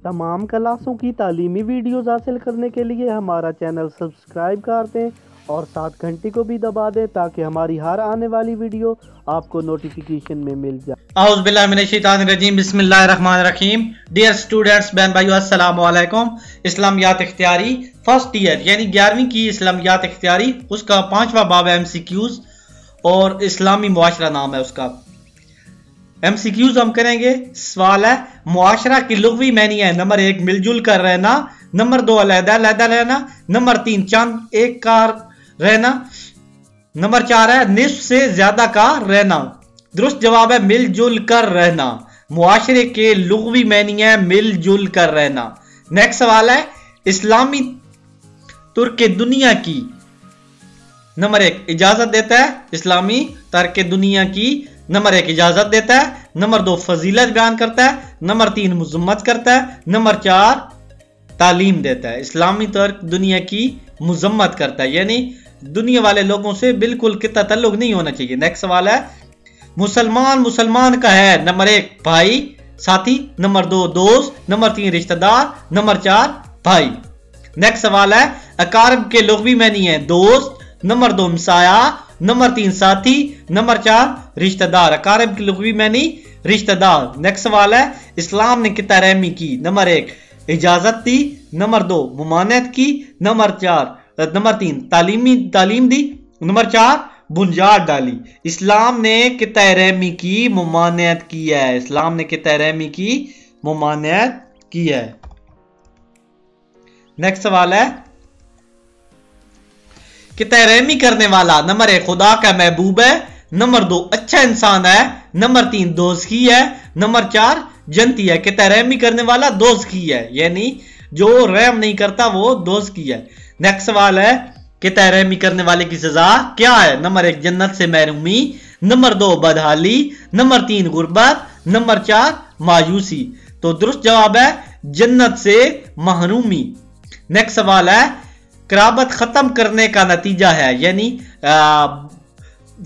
تمام کلاسوں کی تعلیمی ویڈیوز حاصل کرنے کے لیے ہمارا چینل سبسکرائب کر دیں اور ساتھ گھنٹی کو بھی دبا دیں تاکہ ہماری ہر آنے والی ویڈیو آپ کو نوٹیفیکیشن میں مل جائے۔ اعوذ باللہ من الشیطان الرجیم، بسم اللہ الرحمن الرحیم۔ ڈیئر اسٹوڈنٹس، بہن بھائیو، السلام علیکم۔ اسلامیات اختیاری فرسٹ ایئر یعنی 11ویں کی اسلامیات اختیاری، اس کا 5واں باب ہے MCQs اور اسلامی معاشرہ نام ہے اس کا۔ MCQs ہم کریں گے۔ سوال ہے معاشرہ کی لغوی معنی ہے: نمبر 1 مل جل کر رہنا، نمبر 2 علیحدہ علیحدہ رہنا، نمبر 3 چند ایک کا رہنا، نمبر 4 ہے نصف سے زیادہ کا رہنا۔ درست جواب ہے مل جل کر رہنا۔ معاشرے کے لغوی معنی ہے مل جل کر رہنا۔ نیکسٹ سوال ہے اسلامی ترک دنیا کی نمبر 1 اجازت دیتا ہے، اسلامی ترک دنیا کی نمبر 1 اجازت دیتا ہے، نمبر 2 فضیلت بیان کرتا ہے، نمبر 3 مذمت کرتا ہے، نمبر 4 تعلیم دیتا ہے۔ اسلامی ترک دنیا کی مذمت کرتا ہے یعنی دنیا والے لوگوں سے بالکل کتا تعلق نہیں ہونا چاہیے۔ نیکسٹ سوال ہے مسلمان کا ہے: نمبر 1 بھائی ساتھی، نمبر 2 دوست، نمبر 3 رشتہ دار، نمبر 4 بھائی۔ نیکسٹ سوال ہے اقارب کے لغوی معنی ہے: دوست، نمبر 2 ہمسایہ، نمبر 3 ساتھی، نمبر 4 رشتہ دار۔ اقارب کی لغوی معنی رشتہ دار۔ نیکسٹ سوال ہے اسلام نے کتنا رحمی کی: نمبر 1 اجازت دی، نمبر 2 ممانعت کی، نمبر 3 تعلیم دی، نمبر 4 بنیاد ڈالی۔ اسلام نے کتنا رحمی کی ممانعت کی ہے، اسلام نے کتنا رحمی کی ممانعت کی ہے۔ نیکسٹ سوال ہے کتنا رحمی کرنے والا: نمبر 1 خدا کا محبوب ہے، نمبر 2 اچھا انسان ہے، نمبر 3 دوزخی ہے، نمبر 4 جنتی ہے۔ کتنا رحمی کرنے والا دوزخی ہے یعنی جو رحم نہیں کرتا وہ دوزخی ہے۔ نیکسٹ سوال ہے کتنا رحمی کرنے والے کی سزا کیا ہے: نمبر 1 جنت سے محرومی، نمبر 2 بدحالی، نمبر 3 غربت، نمبر 4 مایوسی۔ تو درست جواب ہے جنت سے محرومی۔ نیکسٹ سوال ہے قرابت ختم کرنے کا نتیجہ ہے یعنی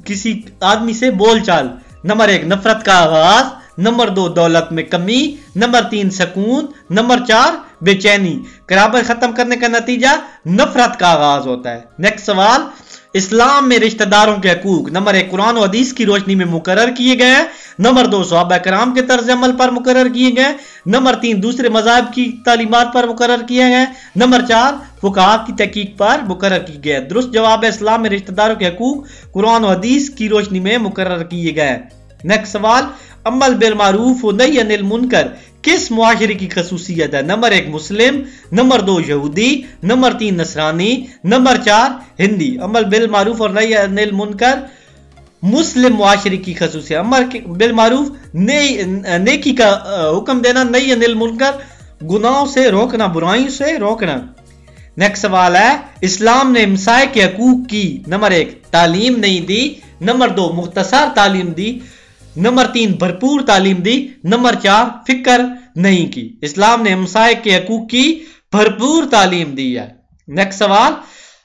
کسی آدمی سے بول چال۔ نمبر 1 نفرت کا آغاز، نمبر 2 دولت میں کمی، نمبر 3 سکون، نمبر 4 بے چینی۔ قرابت ختم کرنے کا نتیجہ نفرت کا آغاز ہوتا ہے۔ نیکسٹ سوال اسلام میں رشتہ داروں کے حقوق: نمبر 1 قرآن و حدیث کی روشنی میں مقرر کیے گئے ہیں، نمبر 2 صحابہ کرام کے طرز عمل پر مقرر کیے گئے، نمبر 3 دوسرے مذاہب کی تعلیمات پر مقرر کیے گئے، نمبر 4 فقہاء کی تحقیق پر مقرر کیے گئے۔ درست جواب ہے اسلام میں رشتہ داروں کے حقوق قرآن و حدیث کی روشنی میں مقرر کیے گئے۔ نیکسٹ سوال عمل بالمعروف و نہی عن المنکر کس معاشرے کی خصوصیت ہے: نمبر 1 مسلم، نمبر 2 یہودی، نمبر 3 نصرانی، نمبر 4 ہندی۔ عمل بالمعروف اور نہی عن المنکر مسلم معاشرے کی خصوصیت۔ عمل بالمعروف نیکی کا حکم دینا، نہی عن المنکر گناہوں سے روکنا، برائیوں سے روکنا۔ نیکسٹ سوال ہے اسلام نے ہمسائے کے حقوق کی: نمبر 1 تعلیم نہیں دی، نمبر 2 مختصر تعلیم دی، نمبر 3 بھرپور تعلیم دی، نمبر 4 فکر نہیں کی۔ اسلام نے ہمسائے کے حقوق کی بھرپور تعلیم دی ہے۔ نیکسٹ سوال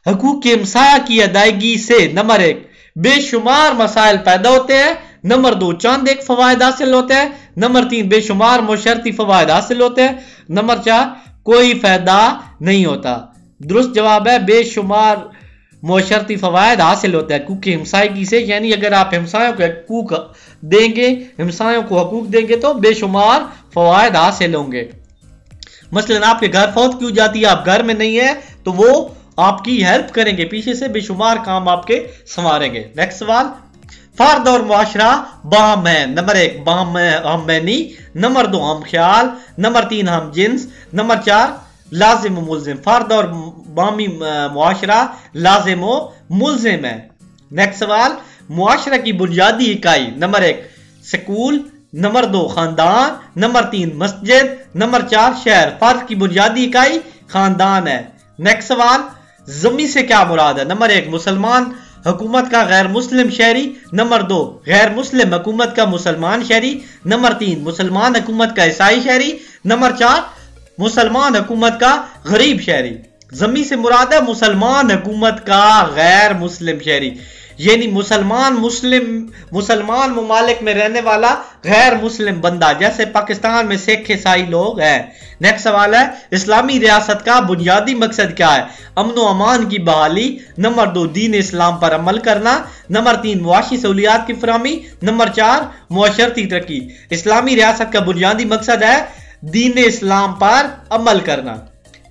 حقوق کے ہمسایہ کی ادائیگی سے: نمبر 1 بے شمار مسائل پیدا ہوتے ہیں، نمبر 2 چند ایک فوائد حاصل ہوتے ہیں، نمبر 3 بے شمار معاشرتی فوائد حاصل ہوتے ہیں، نمبر 4 کوئی فائدہ نہیں ہوتا۔ درست جواب ہے بے شمار معاشرتی فوائد حاصل ہوتا ہے حقوق کی ہمسائیگی سے یعنی اگر آپ ہمسایوں کو حقوق دیں گے، ہمسایوں کو حقوق دیں گے تو بے شمار فوائد حاصل ہوں گے۔ مثلا آپ کے گھر فوت کیوں جاتی ہے، آپ گھر میں نہیں ہے تو وہ آپ کی ہیلپ کریں گے، پیچھے سے بے شمار کام آپ کے سنواریں گے۔ نیکسٹ سوال فرد اور معاشرہ باہم ہے: نمبر 1 ہم بینی، نمبر 2 ہم خیال، نمبر 3 ہم جنس، نمبر 4 لازم و ملزم۔ فرد اور باہمی معاشرہ لازم و ملزم ہے۔ نیکسٹ سوال معاشرہ کی بنیادی اکائی: نمبر 1 سکول، نمبر 2 خاندان، نمبر 3 مسجد، نمبر 4 شہر۔ فرد کی بنیادی اکائی خاندان ہے۔ نیکسٹ سوال ذمی سے کیا مراد ہے: نمبر 1 مسلمان حکومت کا غیر مسلم شہری، نمبر 2 غیر مسلم حکومت کا مسلمان شہری، نمبر 3 مسلمان حکومت کا عیسائی شہری، نمبر 4 مسلمان حکومت کا غریب شہری۔ ذمی سے مراد ہے مسلمان حکومت کا غیر مسلم شہری۔ यानी मुसलमान ममालिक में रहने वाला गैर मुस्लिम बंदा, जैसे पाकिस्तान में सिख ईसाई लोग हैं। नेक्स्ट सवाल है, इस्लामी रियासत का बुनियादी मकसद क्या है? अमन व अमान की बहाली। नंबर 2, दीन इस्लाम पर अमल करना। नंबर 3, मुआशी सहूलियात की फराहमी। नंबर 4, मुआशरती तरक्की। इस्लामी रियासत का बुनियादी मकसद है दीन इस्लाम पर अमल करना।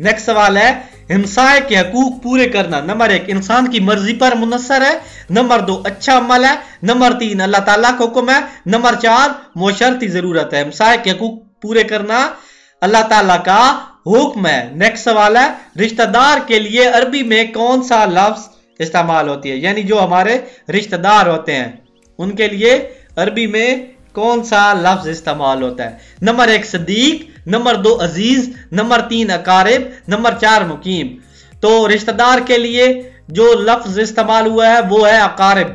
नेक्स्ट सवाल है, हिमसाए के हकूक पूरे करना। नंबर 1, इंसान की मर्जी पर मुनस्सर है। नंबर 2, अच्छा अमल है। नंबर 3, अल्लाह ताला का हुक्म है। नंबर 4, मुशर्रती जरूरत है। हिमसाए के हकूक पूरे करना अल्लाह ताला का हुक्म है। नेक्स्ट सवाल है, रिश्तेदार के लिए अरबी में कौन सा लफ्ज इस्तेमाल होती है? यानी जो हमारे रिश्तेदार होते हैं उनके लिए अरबी में कौन सा लफ्ज इस्तेमाल होता है? नंबर 1, सदीक। नंबर 2, अजीज। नंबर 3, अकारिब। नंबर 4, मुकीम। तो रिश्तेदार के लिए जो लफ्ज इस्तेमाल हुआ है वो है अकारिब।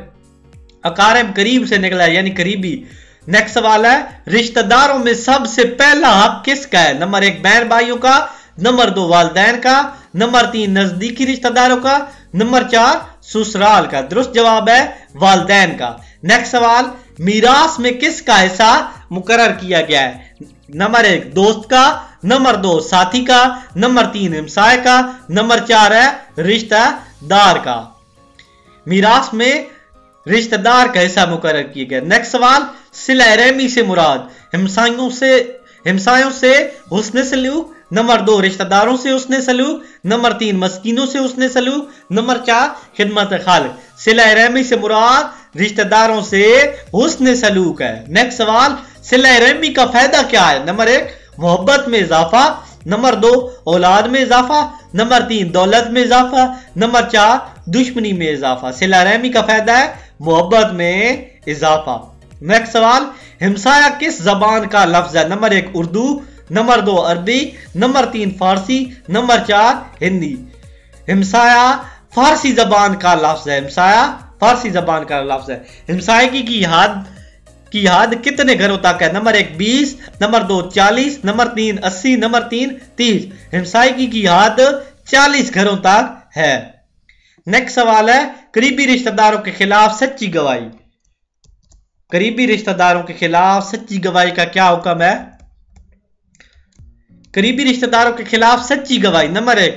अकारिब करीब से निकला है, यानी करीबी। नेक्स्ट सवाल है, रिश्तेदारों में सबसे पहला हक किसका है? नंबर 1, बहन भाइयों का। नंबर 2, वालिदैन का। नंबर 3, नजदीकी रिश्तेदारों का। नंबर 4, ससुराल का। दुरुस्त जवाब है वालिदैन का। नेक्स्ट सवाल, मीरास में किसका हिस्सा मुकर्रर किया गया है? नंबर 1, दोस्त का। नंबर 2, साथी का। नंबर 3, हमसाय का। नंबर 4 है रिश्तेदार का। मीरास में रिश्तेदार का हिस्सा मुकर्रर किया गया। नेक्स्ट सवाल, सिला रहमी से मुराद हमसायों से हुस्न सलूक। नंबर 2, रिश्तेदारों से हुस्न सलूक। नंबर 3, मस्कीनों से हुस्न सलूक। नंबर 4, खिदमत खालिक। सिला रहमी से मुराद रिश्तेदारों से हुस्न सलूक है। नेक्स्ट सवाल, सिला रहमी का फायदा क्या है? नंबर 1, मोहब्बत में इजाफा। नंबर 2, औलाद में इजाफा। नंबर 3, दौलत में इजाफा। नंबर 4, दुश्मनी में इजाफा। सिला रहमी का फायदा है मोहब्बत में इजाफा। नेक्स्ट सवाल, हमसाया किस जबान का लफ्ज है? नंबर 1, उर्दू। नंबर 2, अरबी। नंबर 3, फारसी। नंबर 4, हिंदी। हमसाया फारसी जबान का लफ्ज है। हमसाया फारसी जबान का लफ्ज है। हमसायगी की हद कितने घरों तक है? नंबर 1, 20। नंबर 2, 40। नंबर 3, 80। नंबर 3, 30। हमसायगी की हद 40 घरों तक है। नेक्स्ट सवाल है, करीबी रिश्तेदारों के खिलाफ सच्ची गवाही। करीबी रिश्तेदारों के खिलाफ सच्ची गवाही का क्या हुक्म है? करीबी रिश्तेदारों के खिलाफ सच्ची गवाही। नंबर 1,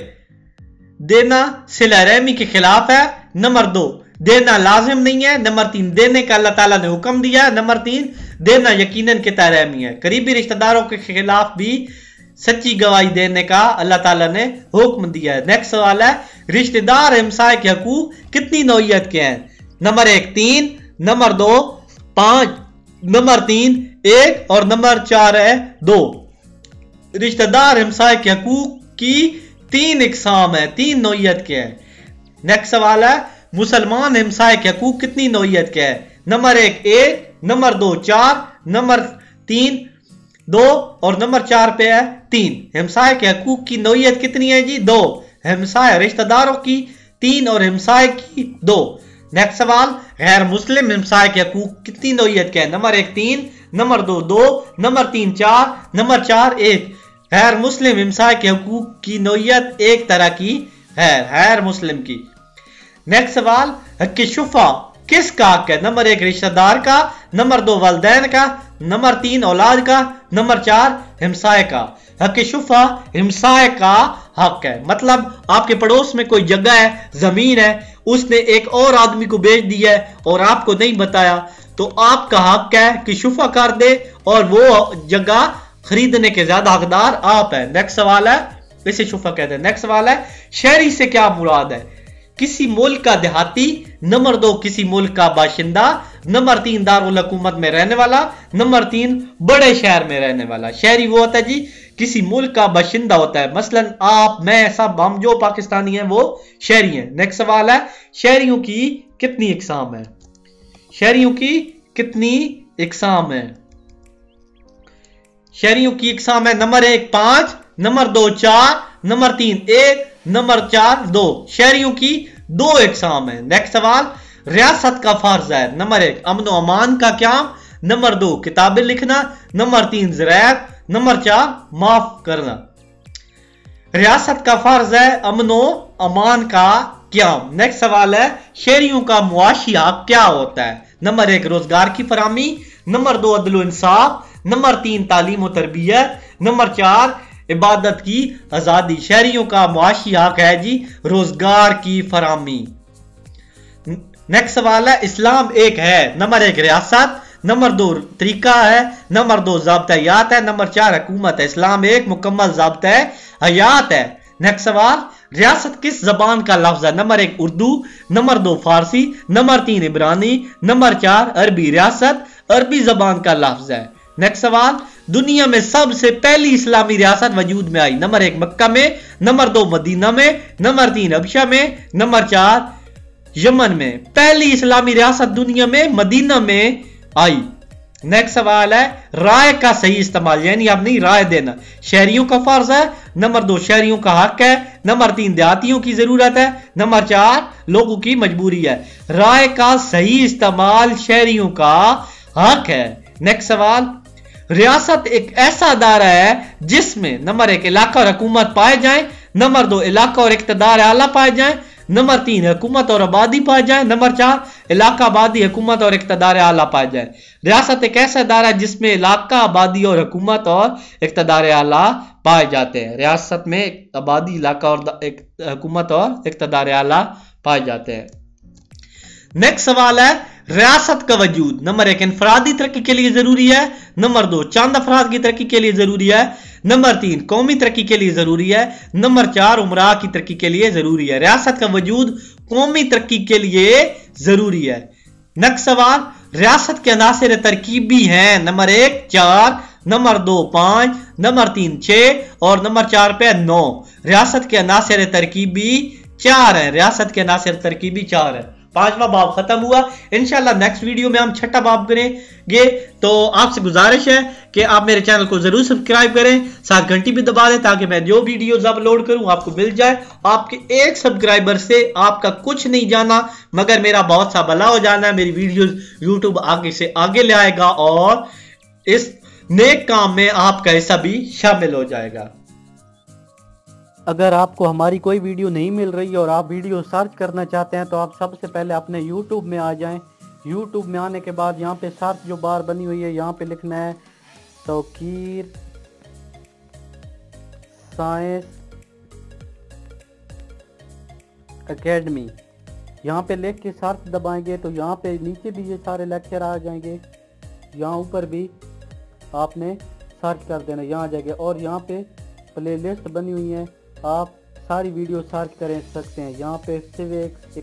देना सिला रहमी के खिलाफ है। नंबर 2, देना लाजिम नहीं है। नंबर 3, देने का अल्लाह ताला ने हुक्म दिया है। नंबर 3, देना यकीनन किता रहमी है। करीबी रिश्तेदारों के खिलाफ भी सच्ची गवाही देने का अल्लाह ताला ने हुक्म दिया है। नेक्स्ट सवाल है, रिश्तेदार हमसाय के हकूक कितनी नौइयत के हैं? नंबर 1, 3। नंबर 2, 5। नंबर 3, 1 और नंबर 4 है 2। रिश्तेदार हमसाय के हकूक की 3 इकसाम है, 3 नौइयत के हैं। नेक्स्ट सवाल है, मुसलमान हमसाय के हकूक कितनी नौइयत के हैं? नंबर 1, 1। नंबर 2, 4। नंबर 3, 2 और नंबर 4 पे है 3। हमसाय के हकूक की नौइयत कितनी है जी? 2। हमसाय रिश्तेदारों की 3 और हमसाय की 2। नेक्स्ट सवाल, गैर मुस्लिम हमसाय के हकूक कितनी नौइयत के हैं? नंबर 1, 3। नंबर 2, 2। नंबर 3, 4। नंबर 4, 1। गैर मुस्लिम हमसाय के हकूक की नौइयत एक तरह की है, गैर मुस्लिम की। नेक्स्ट सवाल, हक शुफा किसका हक है? नंबर 1, रिश्तेदार का। नंबर 2, वालिदैन का। नंबर 3, औलाद का। नंबर 4, हमसाय का। हक शुफा हमसाय का हक है। मतलब आपके पड़ोस में कोई जगह है, जमीन है, उसने एक और आदमी को बेच दी है और आपको नहीं बताया, तो आपका हक है कि शुफा कर दे और वो जगह खरीदने के ज्यादा हकदार आप है। नेक्स्ट सवाल है, इसे शुफा कहते हैं। नेक्स्ट सवाल है, शहरी से क्या मुराद है? किसी मुल्क का देहाती। नंबर 2, किसी मुल्क का बाशिंदा। नंबर 3, दारुल हुकूमत में रहने वाला। नंबर 3, बड़े शहर में रहने वाला। शहरी वो होता है जी किसी मुल्क का बाशिंदा होता है, मसलन आप, मैं, सब, हम जो पाकिस्तानी हैं वो शहरी हैं। नेक्स्ट सवाल है, शहरियों की कितनी इकसाम है? शहरियों की कितनी इकसाम है? शहरियों की इकसाम है, नंबर 1, 5। नंबर 2, 4। नंबर 3, 1। नंबर 4, 2। शहरियों की 2 इकसाम है। नेक्स्ट सवाल, रियासत का फर्ज है। नंबर 1, अमन व अमान का क्याम। नंबर 2, किताबें लिखना। नंबर 3, ज़राअत। नंबर 4, माफ करना। रियासत का फर्ज है अमन व अमान का क़याम। नेक्स्ट सवाल है शहरियों का मुआशी हक क्या होता है? नंबर 1 रोजगार की फराहमी, नंबर 2 अदल इंसाफ, नंबर 3 तालीम और तरबियत, नंबर 4 इबादत की आजादी। शहरियों का मुआशी हक है जी रोजगार की फराहमी। नेक्स्ट सवाल है इस्लाम एक है? नंबर 1 रियासत, नंबर 2 तरीका है, नंबर 2 ज़ाब्ता हयात है, नंबर 4 हुकूमत है। इस्लाम एक मुकम्मल ज़ाब्ता हयात है। नेक्स्ट सवाल रियासत किस जबान का लफ्ज है? नंबर 1 उर्दू, नंबर 2 फारसी, नंबर 3 इब्रानी, नंबर 4 अरबी। रियासत अरबी जबान का लफ्ज है। नेक्स्ट सवाल दुनिया में सबसे पहली इस्लामी रियासत वजूद में आई? नंबर 1 मक्का में, नंबर 2 मदीना में, नंबर 3 हबशा में, नंबर 4 यमन में। पहली इस्लामी रियासत दुनिया में मदीना में आई। नेक्स्ट सवाल है राय का सही इस्तेमाल, यानी अब नहीं राय देना, शहरियों का फर्ज है, नंबर 2 शहरियों का हक है, नंबर 3 देहातियों की जरूरत है, नंबर 4 लोगों की मजबूरी है। राय का सही इस्तेमाल शहरियों का हक है। नेक्स्ट सवाल रियासत एक ऐसा अदारा है जिसमें नंबर 1 इलाका और हुकूमत पाए जाए, नंबर 2 इलाका और इक़्तिदार आला पाए जाए, नंबर 3 हुकूमत और आबादी पाए जाए, नंबर 4 इलाका आबादी हुकूमत और इक़्तिदार आला पाए जाए। रियासत एक ऐसा अदारा है जिसमें इलाका आबादी और हुकूमत और इक़्तिदार आला पाए जाते हैं। रियासत में आबादी इलाका और हुकूमत और इक़्तिदार आला पाए जाते हैं। नेक्स्ट सवाल है रियासत का वजूद नंबर 1 इनफरादी तरक्की के लिए जरूरी है, नंबर 2 चंद अफराद की तरक्की के लिए जरूरी है, नंबर 3 कौमी तरक्की के लिए जरूरी है, नंबर 4 उमरा की तरक्की के लिए जरूरी है। रियासत का वजूद कौमी तरक्की के लिए जरूरी है। नेक्स्ट सवाल रियासत के अनासिर तरकीबी हैं? नंबर 1 4, नंबर 2 5, नंबर 3 6 और नंबर 4 पे 9। रियासत के अनासिर तरकीबी 4 है। रियासत के अनासिर तरकीबी 4 है। 5वां बाब खत्म हुआ। इंशाल्लाह नेक्स्ट वीडियो में हम 6ठा बाब करेंगे। तो आपसे गुजारिश है कि आप मेरे चैनल को जरूर सब्सक्राइब करें, साथ घंटी भी दबा दें ताकि मैं जो वीडियोस अपलोड करूं आपको मिल जाए। आपके एक सब्सक्राइबर से आपका कुछ नहीं जाना मगर मेरा बहुत सा भला हो जाना है। मेरी वीडियोस यूट्यूब आगे से आगे ले आएगा और इस नेक काम में आपका हिस्सा भी शामिल हो जाएगा। अगर आपको हमारी कोई वीडियो नहीं मिल रही और आप वीडियो सर्च करना चाहते हैं तो आप सबसे पहले अपने YouTube में आ जाएं। YouTube में आने के बाद यहाँ पे सर्च जो बार बनी हुई है यहाँ पे लिखना है तौकीर साइंस एकेडमी। यहाँ पे लिख के सर्च दबाएंगे तो यहाँ पे नीचे भी ये सारे लेक्चर आ जाएंगे। यहाँ ऊपर भी आपने सर्च कर देना, यहाँ आ जाएगा और यहाँ पे प्लेलिस्ट बनी हुई है, आप सारी वीडियो सर्च कर सकते हैं। यहाँ पे सिविक्स